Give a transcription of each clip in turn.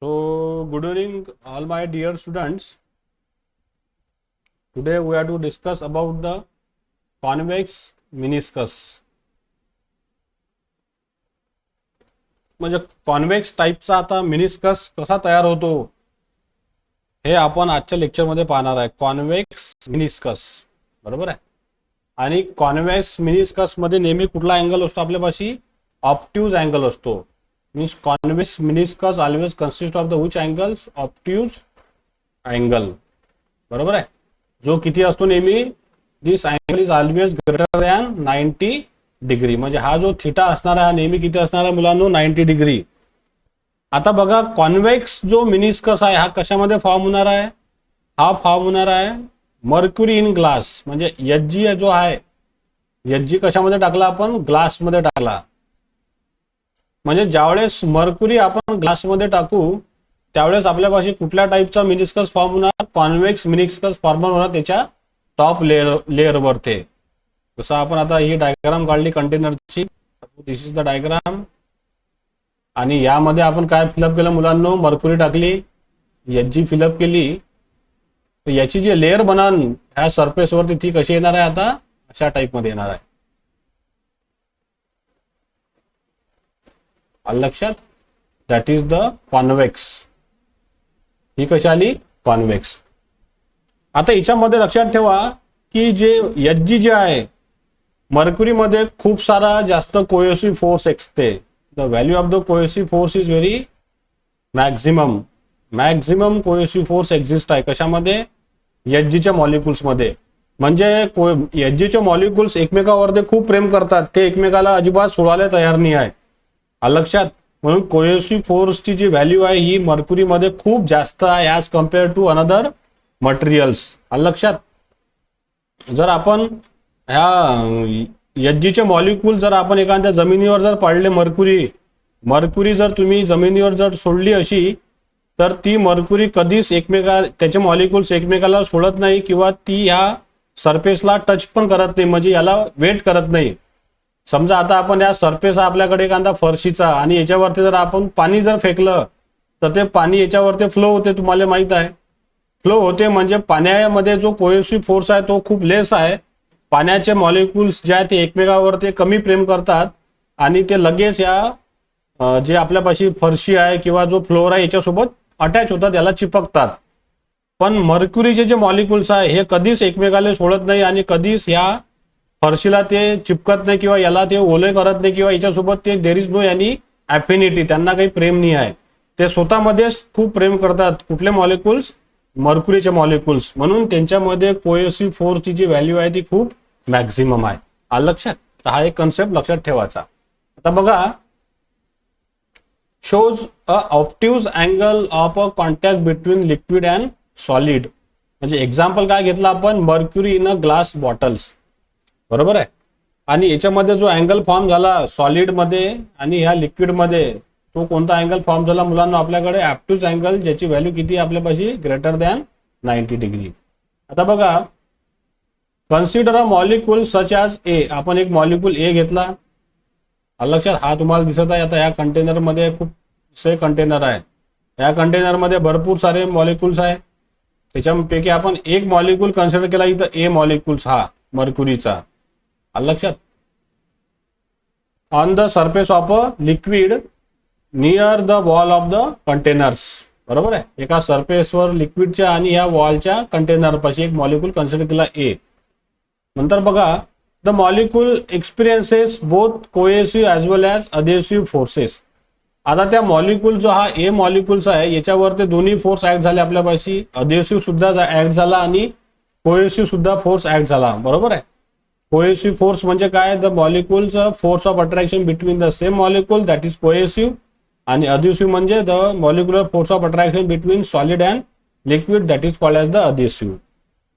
So, good evening, all my dear students. Today we are to discuss about the convex meniscus. म्हणजे convex टाईपचा आता meniscus कसा तयार होतो हे आपण आजच्या लेक्चरमध्ये पाहणार आहे. कॉन्वेक्स मिनिस्कस, बरोबर आहे. आणि कॉन्वेक्स मिनिस्कस मध्ये नेहमी कुठला अँगल असतो आपल्यापाशी? ऑप्ट्यूज अँगल असतो. Means convex meniscus always consist of the which angles? Obtuse angle, बरोबर आहे. जो किती असतो नेहमी? This angle is always greater than 90 degree. म्हणजे हा जो थिटा असणार आहे हा नेहमी किती असणार आहे मुलांनो? 90 डिग्री. आता बघा, कॉन्वेक्स जो मिनिस्कस आहे हा कशामध्ये फॉर्म होणार आहे? हा फॉर्म होणार आहे मर्क्युरी इन ग्लास. म्हणजे एचजी जो आहे, एचजी कशामध्ये टाकला आपण? ग्लासमध्ये टाकला. म्हणजे ज्यावेळेस मर्क्युरी आपण ग्लासमध्ये टाकू त्यावेळेस आपल्यापाशी कुठल्या टाईपचा मिनिस्कस फॉर्म होणार? कॉन्वेक्स मिनिस्कस फॉर्म होणार त्याच्या टॉप लेअरवरती. जसं आपण आता ही डायग्राम काढली कंटेनरची, दिस इज द डायग्राम. आणि यामध्ये आपण काय फिलअप केलं मुलांनो? मर्क्युरी टाकली, एचजी फिलअप केली. तर याची जी लेअर बनन ह्या सरफेसवरती ती कशी येणार आहे? आता अशा टाईप मध्ये येणार आहे. लक्षात? That is the convex. ही कशी आली? कॉन्वेक्स. आता याच्यामध्ये लक्षात ठेवा की जे एचजी जे आहे मर्क्युरी मध्ये खूप सारा जास्त कोहेसिव्ह फोर्स असते. The value of the cohesive force is very maximum cohesive force exist आहे. कशामध्ये? एचजीच्या मॉलिक्युल्स मध्ये. म्हणजे एचजीचे मॉलिक्युल्स एकमेकावरती खूप प्रेम करतात, ते एकमेकाला अजिबात सोडायला तयार नाही आहे. लक्षात? म्हणून कोहेसिव्ह फोर्सची जी व्हॅल्यू आहे ही मर्क्युरी मध्ये खूप जास्त आहे as compare to another materials. लक्षात? जर आपण ह्या एचजीचे मॉलिक्यूल जर आपण एखाद्या जमिनीवर जर पाडले, मर्क्युरी जर तुम्ही जमिनीवर जर सोडली अशी, तर ती मर्क्युरी कधीच त्याचे मॉलिक्युल्स एकमेकाला सोडत नाही किंवा ती ह्या सरफेसला टच पण करत नाही, म्हणजे याला वेट करत नाही. समजा आता आपण या सरफेस आपल्याकडे एखादा फरशीचा आणि याच्यावरती जर आपण पाणी जर फेकलं तर ते पाणी याच्यावरती फ्लो होते. तुम्हाला माहित आहे फ्लो होते म्हणजे पाण्यामध्ये जो कोहेसिव्ह फोर्स आहे तो खूप लेस आहे. पाण्याचे मॉलिक्युल्स जे आहेत ते एकमेकावरती कमी प्रेम करतात आणि ते लगेच या जे आपल्यापाशी फरशी आहे किंवा जो फ्लोअर आहे याच्यासोबत अटॅच होतात, याला चिपकतात. पण मर्क्युरीचे जे मॉलिक्युल्स आहे हे कधीच एकमेकाला सोडत नाही आणि कधीच या फरशीला ते चिपकत नाही किंवा याला ते ओले करत नाही किंवा याच्यासोबत ते देर इज नो यानी ॲफिनिटी, त्यांना काही प्रेम नाही आहे. ते स्वतःमध्येच खूप प्रेम करतात. कुठले मॉलिक्युल्स? मर्क्युरीचे मॉलिक्युल्स. म्हणून त्यांच्यामध्ये कोहेसिव्ह फोर्सची जी व्हॅल्यू आहे ती खूप मॅक्झिमम आहे. आलं लक्षात? तर हा एक कन्सेप्ट लक्षात ठेवायचा. आता बघा, shows a obtuse angle of a contact between liquid and solid. म्हणजे एक्झाम्पल काय घेतलं आपण? Mercury in a glass bottles, बरोबर आहे. आणि याच्यामध्ये जो अँगल फॉर्म झाला सॉलिड मध्ये आणि ह्या लिक्विड मध्ये, तो कोणता अँगल फॉर्म झाला मुलांना? आपल्याकडे ऑब्ट्यूज अँगल, ज्याची व्हॅल्यू किती आपल्यापाशी? Greater than 90 degree. आता बघा, consider a molecule such as A. आपण एक मॉलिक्यूल ए घेतला. लक्षात? हा तुम्हाला दिसत आहे. आता या कंटेनर मध्ये खूप से कंटेनर आहे. या कंटेनर मध्ये भरपूर सारे मॉलिक्युल्स आहे. त्याच्यापैकी आपण एक मॉलिक्यूल कन्सिडर केला इथं, ए मॉलिक्युल्स हा मर्क्युरीचा. लक्षात? On the surface of a liquid near the wall of the containers, बरोबर आहे. एका सरफेसवर लिक्विडच्या आणि ह्या वॉलच्या कंटेनर पाशी एक मॉलिक्यूल कन्सिडर केला ए. नंतर बघा, the molecule experiences both cohesive as well as adhesive forces. आता त्या मॉलिक्यूल जो हा ए मॉलिक्युल्स आहे याच्यावरती दोन्ही फोर्स ऍक्ट झाले आपल्यापाशी. अधेसिव्ह सुद्धा ऍक्ट झाला आणि कोहेसिव्ह सुद्धा फोर्स ऍक्ट झाला, बरोबर आहे. कोहेसिव्ह फोर्स म्हणजे काय? The molecules force of attraction between the same molecule, that is cohesive. आणि अधेसिव्ह म्हणजे the molecular force of attraction between solid and liquid, that is called as the adhesive.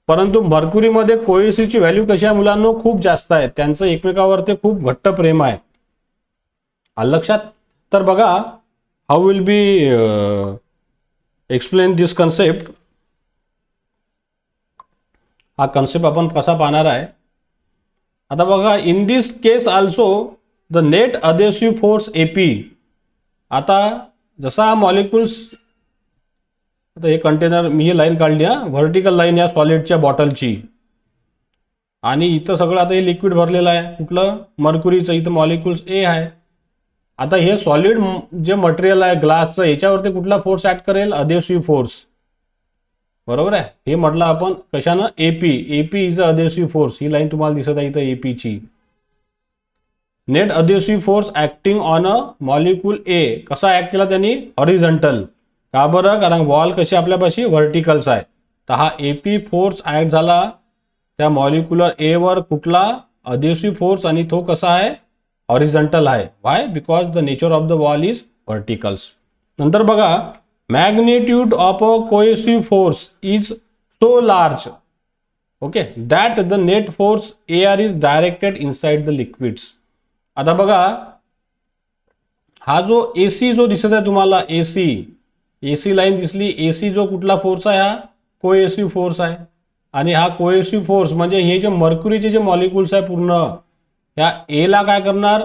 परंतु मर्क्युरीमध्ये कोहेसिव्हची value कशी आहे मुलांनो? खूप जास्त आहे. त्यांचं एकमेकावरती खूप घट्ट प्रेम आहे. लक्षात? तर बघा, how will be explain this concept. हा कन्सेप्ट आपण कसा पाहणार आहे? आता बघा, in this case also the net adhesive force AP. आता जसा मॉलिक्युल्स आता हे कंटेनर मी ही लाईन काढली हा, व्हर्टिकल लाईन या सॉलिडच्या बॉटलची, आणि इथं सगळं आता हे लिक्विड भरलेलं आहे, कुठलं मर्क्युरीचं, इथं मॉलिक्युल्स ए आहे. आता हे सॉलिड जे मटेरियल आहे ग्लासचं, याच्यावरती कुठला फोर्स ऍक्ट करेल, अधेसिव्ह फोर्स, बरोबर आहे. हे म्हटलं आपण कशानं, AP is a adhesive force. ही लाईन तुम्हाला दिसत आहे इथं एपीची. Net adhesive force acting on a molecule A, कसा ऍक्ट केला त्यांनी, हॉरिझॉन्टल. का बरं, कारण वॉल कशी आपल्यापाशी व्हर्टिकल्स आहे. तर हा एपी फोर्स ऍक्ट झाला त्या मॉलिक्युलर ए वर, कुठला, अधेसिव्ह फोर्स, आणि तो कसा आहे, हॉरिझॉन्टल आहे. Why, because the nature of the wall is verticals. नंतर बघा, magnitude of a cohesive force is so large, okay, that the net force A R is directed inside the liquids. आता बघा, हा जो एसी जो दिसत आहे तुम्हाला, एसी लाईन दिसली, एसी जो कुठला फोर्स आहे, हा कोहेसिव्ह फोर्स आहे. आणि हा कोहेसिव्ह फोर्स म्हणजे हे जे मर्क्युरीचे जे मॉलिक्युल्स आहे पूर्ण, या एला काय करणार,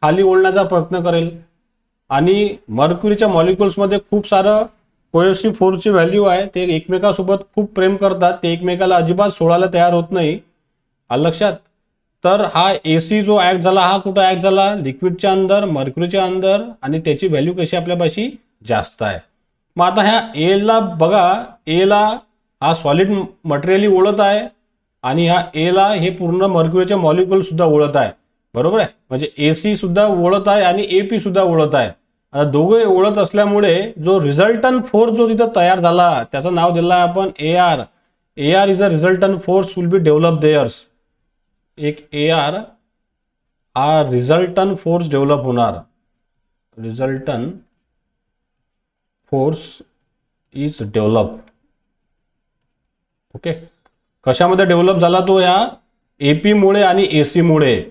खाली ओढण्याचा प्रयत्न करेल. आणि मर्क्युरीच्या मॉलिक्युल्समध्ये खूप सारं कोहेसिव्ह फोर्सची व्हॅल्यू आहे. ते एकमेकासोबत खूप प्रेम करतात, ते एकमेकाला अजिबात सोडायला तयार होत नाही, लक्षात. तर हा एसी जो ऍक्ट झाला, हा कुठं ऍक्ट झाला, लिक्विडच्या अंदर, मर्क्युरीच्या अंदर, आणि त्याची व्हॅल्यू कशी आपल्यापाशी जास्त आहे. मग आता ह्या एला बघा, एला हा सॉलिड मटेरियली ओढत आहे, आणि ह्या एला हे पूर्ण मर्क्युरीचे मॉलिक्युल सुद्धा ओढत आहे, बरोबर आहे. म्हणजे एसी सुद्धा ओढत आहे आणि एपी सुद्धा ओढत आहे. आता दोघे ओढत असल्यामुळे जो रिझल्टंट फोर्स जो तिथं तयार झाला, त्याचं नाव दिलं आहे आपण A R. A R is a resultant force will be develop there's. एक ए आर हा रिझल्टंट फोर्स डेव्हलप होणार, resultant force is develop, okay. कशामध्ये डेव्हलप झाला तो, या एपी मुळे आणि एसी मुळे.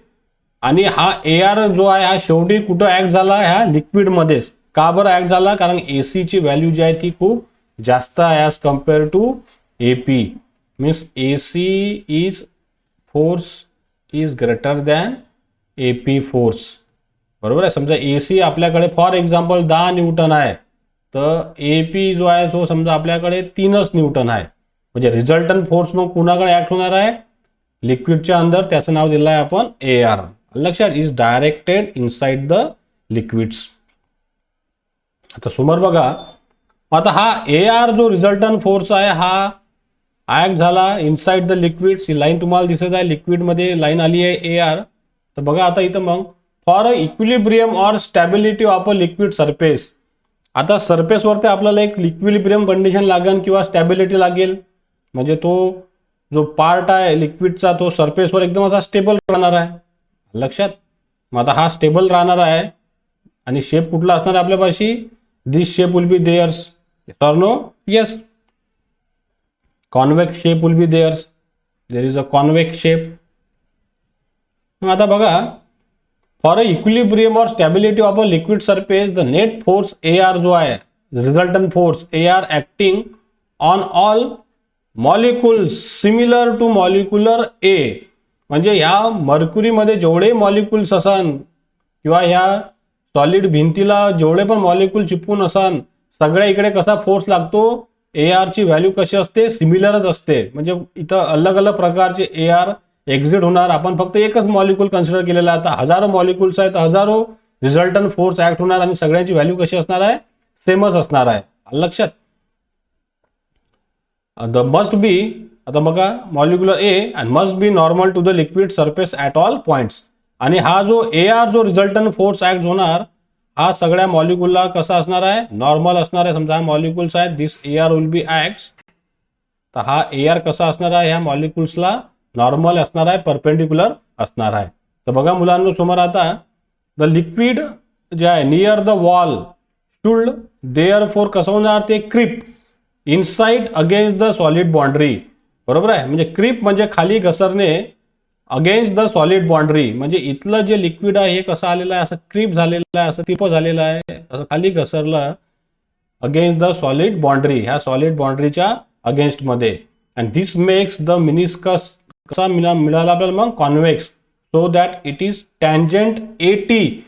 आणि हा ए आर जो आहे, हा शेवटी कुठं ऍक्ट झाला, ह्या लिक्विड मध्येच. का बरं ऍक्ट झाला, कारण एसी ची व्हॅल्यू जी आहे ती खूप जास्त आहे as compare to AP. Means AC is force is greater than AP force, बरोबर आहे. समजा एसी आपल्याकडे फॉर एक्झाम्पल 10 न्यूटन आहे, तर एपी जो आहे तो समजा आपल्याकडे 3च न्यूटन आहे. म्हणजे रिझल्टंट फोर्स मग कुणाकडे ऍक्ट होणार आहे, लिक्विडच्या अंदर. त्याचं नाव दिलं आहे आपण ए आर, लक्षात. Is directed inside the liquids. आता समोर बघा, आता हा ए आर जो रिझल्टंट फोर्स आहे, हा ऍक्ट झाला inside the liquids. He line तुम्हाला दिसत आहे, लिक्विड मध्ये लाईन आली आहे ए आर. तर बघा आता इथं मग, for a equilibrium or stability of a liquid surface. आता सरफेसवरती आपल्याला एक इक्विलिब्रियम कंडिशन लागेल किंवा स्टॅबिलिटी लागेल. म्हणजे तो जो पार्ट आहे लिक्विडचा, तो सरफेसवर एकदम असा स्टेबल राहणार आहे, लक्षात. मग आता हा स्टेबल राहणार आहे, आणि शेप कुठला असणार आहे आपल्यापाशी, this shape will be there's, or no, yes. Convex shape will be there's, there is a convex shape. मग आता बघा, फॉर अ इक्विलिब्रियम और stability of a liquid surface, the net force A R जो आहे, resultant force A R acting on all molecules similar to molecular A. म्हणजे ह्या मर्क्युरीमध्ये जेवढे molecules असन, किंवा ह्या सॉलिड भिंतीला जेवढे पण मॉलिक्युल चिपकून असन, सगळ्या इकडे कसा फोर्स लागतो, ए आर ची व्हॅल्यू कशी असते, सिमिलरच असते. म्हणजे इथं अलग अलग प्रकारचे ए आर एक्झिट होणार. आपण फक्त एकच मॉलिक्युल कन्सिडर केलेला आहे. आता हजारो मॉलिक्युल्स आहेत, हजारो रिझल्टंट फोर्स ऍक्ट होणार, आणि सगळ्यांची व्हॅल्यू कशी असणार आहे, सेमच असणार आहे, लक्षात. द मस्ट बी, आता बघा, molecular A and must be normal to the liquid surface at all points. आणि हा जो ए आर जो रिझल्टंट फोर्स ऍक्ट होणार, हा सगळ्या मॉलिक्युलला कसा असणार आहे, नॉर्मल असणार आहे. समजा हा मॉलिक्युल्स आहेत, this A R will be acts. तर हा ए आर कसा असणार आहे, ह्या मॉलिक्युल्सला नॉर्मल असणार आहे, परपेंडिक्युलर असणार आहे. तर बघा मुलांनो, समोर आता द लिक्विड जे आहे near the wall should there for कसं होणार, ते creep inside against the solid boundary, बरोबर आहे. म्हणजे क्रिप म्हणजे खाली घसरणे, अगेन्स्ट द सॉलिड बाउंड्री. म्हणजे इथलं जे लिक्विड आहे हे कसं आलेलं आहे, असं क्रिप झालेलं आहे, असं टिप झालेलं आहे, असं खाली घसरलं अगेन्स्ट द सॉलिड बाउंड्री, ह्या सॉलिड बाउंड्रीच्या अगेन्स्ट मध्ये. And this makes the meniscus कसा मिळाला आपल्याला मग, convex, so that it is tangent eighty.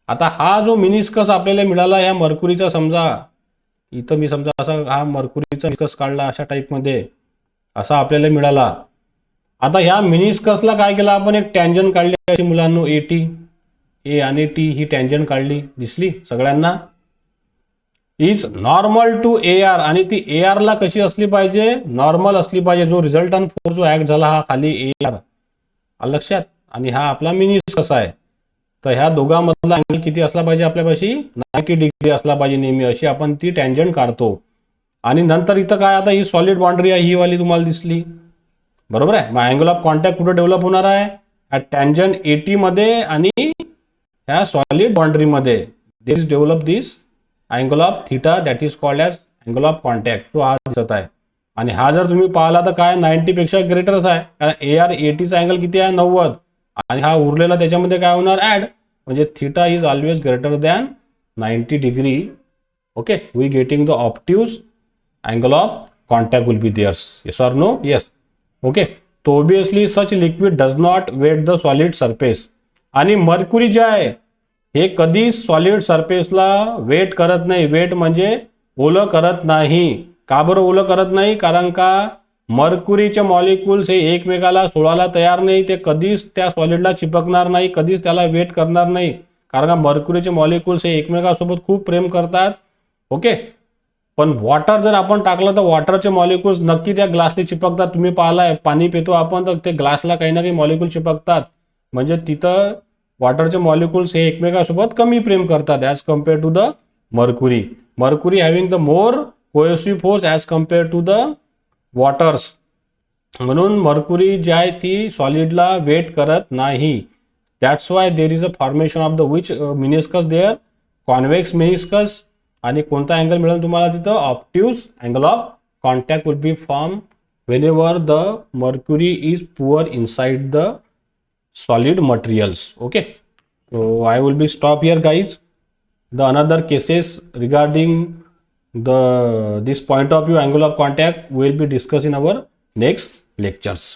आता हा जो मिनिस्कस आपल्याला मिळाला या मर्क्युरीचा, समजा इथं मी समजा असा हा मर्क्युरी मर्क्युरीचा मिनिस्कस काढला अशा टाईपमध्ये, असा आपल्याला मिळाला. आता ह्या मिनिस्कसला काय केलं आपण, एक टँजन काढली अशी मुलांनो, ए आणि टी ही टँजन काढली, दिसली सगळ्यांना. Is normal to A R, आणि ती ए आर ला कशी असली पाहिजे, नॉर्मल असली पाहिजे. जो रिझल्टंट फोर्स जो ऍक्ट झाला हा खाली ए आर लक्षात, आणि हा आपला मिनिस्कस आहे. तर ह्या दोघांमधला अँगल किती असला पाहिजे आपल्यापाशी, 90 डिग्री असला पाहिजे नेहमी, अशी आपण ती टँजंट काढतो. आणि नंतर इथं काय, आता ही सॉलिड बाउंड्री आहे, ही वाली तुम्हाला दिसली, बरोबर आहे. मग अँगल ऑफ कॉन्टॅक्ट कुठे डेव्हलप होणार आहे, ह्या टँजंट एटी मध्ये आणि ह्या सॉलिड बाउंड्री मध्ये. There is develop this angle of theta, that is called as angle of contact. तो हा दिसत आहे. आणि हा जर तुम्ही पाहिला तर काय 90 पेक्षा ग्रेटरच आहे, कारण ए आर एटीचा अँगल किती आहे, 90, आणि हा उरलेला त्याच्यामध्ये काय होणार, ऍड, म्हणजे theta is always greater than 90 degree. Okay, we getting the obtuse angle of contact will be there's. Yes or no, yes. Okay, तो obviously such liquid does not wet the solid surface. आणि mercury जे आहे हे कधीच solid सरफेसला weight करत नाही. Weight म्हणजे ओलं करत नाही. का बरं ओलं करत नाही, कारण का मर्क्युरीचे मॉलिक्युल्स हे एकमेकाला सोडायला तयार नाही. ते कधीच त्या सॉलिडला चिपकणार नाही, कधीच त्याला वेट करणार नाही, कारण का मर्क्युरीचे मॉलिक्युल्स हे एकमेकासोबत खूप प्रेम करतात. ओके, पण वॉटर जर आपण टाकलं तर वॉटरचे मॉलिक्युल्स नक्की त्या ग्लासला चिपकतात. तुम्ही पाहिलाय, पाणी पितो आपण तर ते ग्लासला काही ना काही मॉलिक्युल चिपकतात. म्हणजे तिथं वॉटरचे मॉलिक्युल्स हे एकमेकासोबत कमी प्रेम करतात as compare to the mercury. Mercury having the more cohesive force as compare to the waters. म्हणून मर्क्युरी जी आहे ती सॉलिडला वेट करत नाही. That's why there is a formation of the which meniscus there, convex meniscus. आणि कोणता angle मिळेल तुम्हाला तिथं, obtuse angle of contact will be form whenever the mercury is poor inside the solid materials. Okay, so I will be stop here guys. The another cases regarding the this point of view angle of contact will be discussed in our next lectures.